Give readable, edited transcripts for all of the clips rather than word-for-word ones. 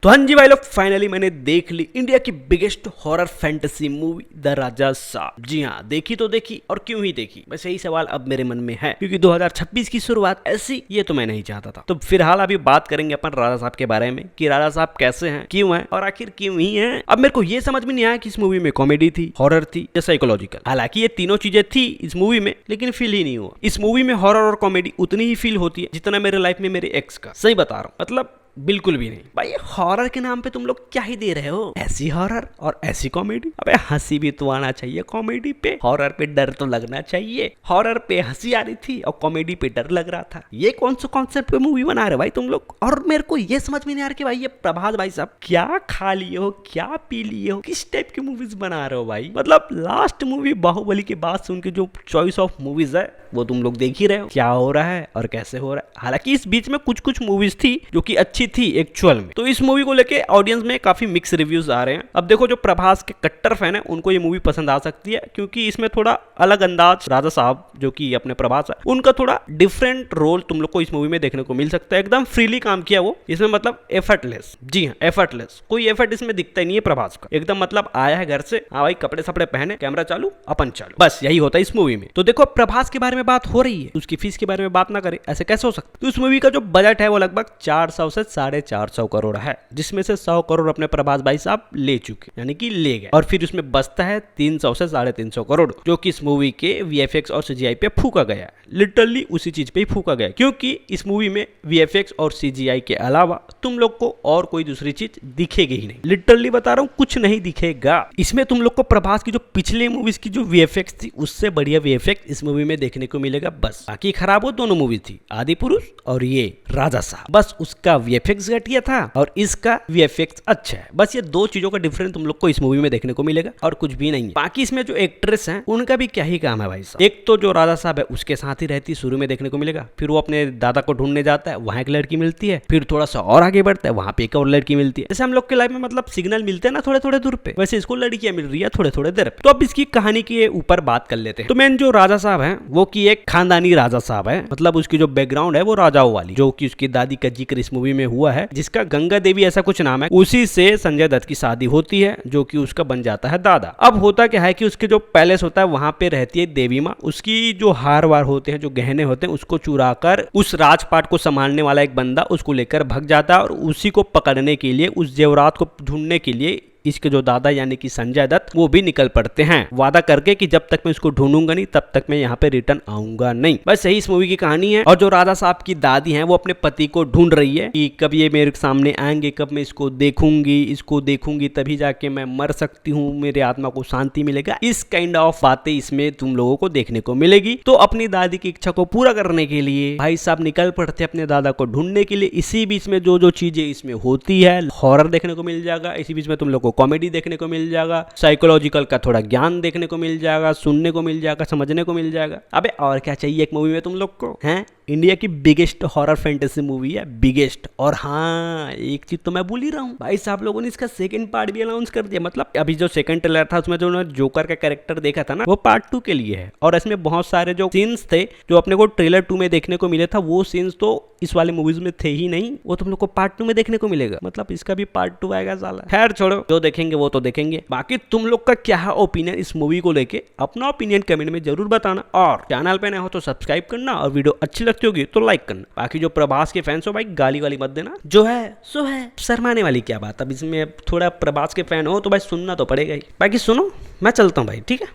तो हाँ जी भाई लोग, फाइनली मैंने देख ली इंडिया की biggest horror fantasy movie the Raja Saab. जी हाँ, देखी तो देखी, और क्यों ही देखी, बस यही सवाल अब मेरे मन में है, क्योंकि 2026 की शुरुआत ऐसी ये तो मैं नहीं चाहता था। तो फिलहाल अभी बात करेंगे अपन राजा साहब के बारे में कि राजा साहब कैसे हैं, क्यों हैं और आखिर क्यों ही हैं। अब मेरे को ये समझ में नहीं आया कि इस मूवी में कॉमेडी थी, हॉरर थी या साइकोलॉजिकल। हालांकि ये तीनों चीजें थी इस मूवी में, लेकिन फील ही नहीं हुआ। इस मूवी में हॉरर और कॉमेडी उतनी ही फील होती है जितना मेरे लाइफ में मेरे एक्स का। सही बता रहा हूँ, मतलब बिल्कुल भी नहीं भाई। हॉरर के नाम पे तुम लोग क्या ही दे रहे हो, ऐसी हॉरर और ऐसी कॉमेडी। अबे हंसी भी तो आना चाहिए कॉमेडी पे, हॉरर पे डर तो लगना चाहिए। हॉरर पे हंसी आ रही थी और कॉमेडी पे डर लग रहा था। ये कौन सा कॉन्सेप्ट पे मूवी बना रहे भाई तुम लोग। और मेरे को ये समझ में नहीं आ रहा कि भाई ये प्रभास भाई साहब क्या खा लिए हो, क्या पी लिए हो, किस टाइप की मूवीज बना रहे हो भाई। मतलब लास्ट मूवी बाहुबली के बाद से उनकी जो चॉइस ऑफ मूवीज है वो तुम लोग देख ही रहे हो क्या हो रहा है और कैसे हो रहा है। हालांकि इस बीच में कुछ कुछ मूवीज थी जो कि अच्छी थी एक्चुअल में। तो इस मूवी को लेके ऑडियंस में काफी मिक्स रिव्यूज आ रहे हैं। अब देखो, जो प्रभास के कट्टर फैन है उनको ये मूवी पसंद आ सकती है, क्योंकि इसमें थोड़ा अलग अंदाज राजा साहब जो कि अपने प्रभास है उनका थोड़ा डिफरेंट रोल तुम लोग को इस मूवी में देखने को मिल सकता है। एकदम फ्रीली काम किया वो इसमें, मतलब एफर्टलेस। जी हाँ, एफर्टलेस, कोई एफर्ट इसमें दिखता ही नहीं है प्रभास का। एकदम मतलब आया है घर से, हाँ भाई कपड़े सपड़े पहने, कैमरा चालू, अपन चालू, बस यही होता है इस मूवी में। तो देखो, प्रभास के बारे में बात हो रही है, उसकी फीस के बारे में बात ना करे, ऐसे कैसे हो सकता। तो इस मूवी का जो बजट है वो लगभग 400 से 450 करोड़ है, जिसमें से 100 करोड़ अपने प्रभास भाई साहब ले चुके, यानी कि ले गए। और फिर उसमें बचता है 300 से 350 करोड़, जो कि इस मूवी के वीएफएक्स और सीजीआई पे फूका गया। लिटरली उसी चीज पे ही फूका गया, क्योंकि इस मूवी में वीएफएक्स और सीजीआई के अलावा तुम लोग को और कोई दूसरी चीज दिखेगी ही नहीं। लिटरली बता रहा हूँ, कुछ नहीं दिखेगा इसमें। तुम लोग को प्रभास की जो पिछले मूवीज की जो वीएफएक्स थी उससे बढ़िया वीएफएक्स इस मूवी में देखने को मिलेगा बस। बाकी खराब वो दोनों मूवी थी, आदि पुरुष और ये राजा साहब। बस उसका वीएफएक्स घटिया था और इसका वीएफएक्स अच्छा है। बस ये दो चीजों का डिफरेंस तुम लोग को इस मूवी में देखने को मिलेगा और कुछ भी नहीं है। बाकी इसमें जो एक्ट्रेस हैं उनका भी क्या ही काम है भाई साहब। एक तो जो राजा साहब है उसके साथ ही रहती शुरू में देखने को मिलेगा, फिर वो अपने दादा को ढूंढने जाता है, वहां एक लड़की मिलती है, फिर थोड़ा सा और आगे बढ़ता है, वहां पे एक और लड़की मिलती है। जैसे हम लोग के लाइफ में मतलब सिग्नल मिलते हैं ना थोड़े थोड़े दूर पे, वैसे इसको लड़कियां मिल रही है थोड़े थोड़े देर पे। तो अब इसकी कहानी के ऊपर बात कर लेते हैं। तो मेन जो राजा साहब है वो की एक खानदानी राजा साहब है, मतलब उसकी जो बैकग्राउंड है वो राजाओं वाली, जो कि उसकी दादी का जिक्र इस मूवी में हुआ है, जिसका गंगा देवी ऐसा कुछ नाम है। उसी से संजय दत्त की शादी होती है, जो कि उसका बन जाता है दादा। अब होता क्या है कि उसके जो पैलेस होता है वहां पे रहती है देवी माँ। उसकी जो हार वार होते हैं, जो गहने होते हैं, उसको चुरा कर उस राजपाट को संभालने वाला एक बंदा उसको लेकर भाग जाता है, और उसी को पकड़ने के लिए, उस जेवरात को ढूंढने के लिए इसके जो दादा यानी कि संजय दत्त वो भी निकल पड़ते हैं, वादा करके कि जब तक मैं इसको ढूंढूंगा नहीं तब तक मैं यहाँ पे रिटर्न आऊंगा नहीं। बस यही इस मूवी की कहानी है। और जो राजा साहब की दादी हैं वो अपने पति को ढूंढ रही है कि कब ये मेरे सामने आएंगे, कब मैं इसको देखूंगी तभी जाके मैं मर सकती हूँ, मेरे आत्मा को शांति मिलेगा। इस काइंड ऑफ बातें इसमें तुम लोगों को देखने को मिलेगी। तो अपनी दादी की इच्छा को पूरा करने के लिए भाई साहब निकल पड़ते अपने दादा को ढूंढने के लिए। इसी बीच में जो जो चीजें इसमें होती है, हॉरर देखने को मिल जाएगा, इसी बीच में तुम लोग को कॉमेडी देखने को मिल जाएगा, साइकोलॉजिकल का थोड़ा ज्ञान देखने को मिल जाएगा, सुनने को मिल जाएगा, समझने को मिल जाएगा। अबे और क्या चाहिए एक मूवी में तुम लोग को, हैं। इंडिया की बिगेस्ट हॉरर फैंटेसी मूवी है, बिगेस्ट। और हाँ, एक चीज तो मैं भूल ही रहा हूँ भाई साहब, लोगों ने इसका सेकंड पार्ट भी अनाउंस कर दिया। मतलब अभी जो सेकंड ट्रेलर था उसमें जो उन्होंने जोकर का कैरेक्टर देखा था ना, वो पार्ट 2 के लिए है। और इसमें बहुत सारे जो सीन्स थे जो अपने को ट्रेलर 2 में देखने को मिले था, वो सीन्स तो इस वाले मूवीज में थे ही नहीं, वो तुम लोग को पार्ट 2 में देखने को मिलेगा। मतलब इसका भी पार्ट 2 आएगा साला। खैर छोड़ो, जो देखेंगे वो तो देखेंगे। बाकी तुम लोग का क्या है ओपिनियन इस मूवी को लेके, अपना ओपिनियन कमेंट में जरूर बताना। और चैनल पे नए हो तो सब्सक्राइब करना, और वीडियो अच्छी लगती होगी तो लाइक करना। बाकी जो प्रभास के फैंस हो भाई, गाली वाली मत देना, जो है सो है। शर्माने वाली क्या बात, अब इसमें थोड़ा प्रभास के फैन हो तो भाई सुनना तो पड़ेगा ही। बाकी सुनो, मैं चलता हूँ भाई, ठीक है,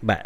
बाय।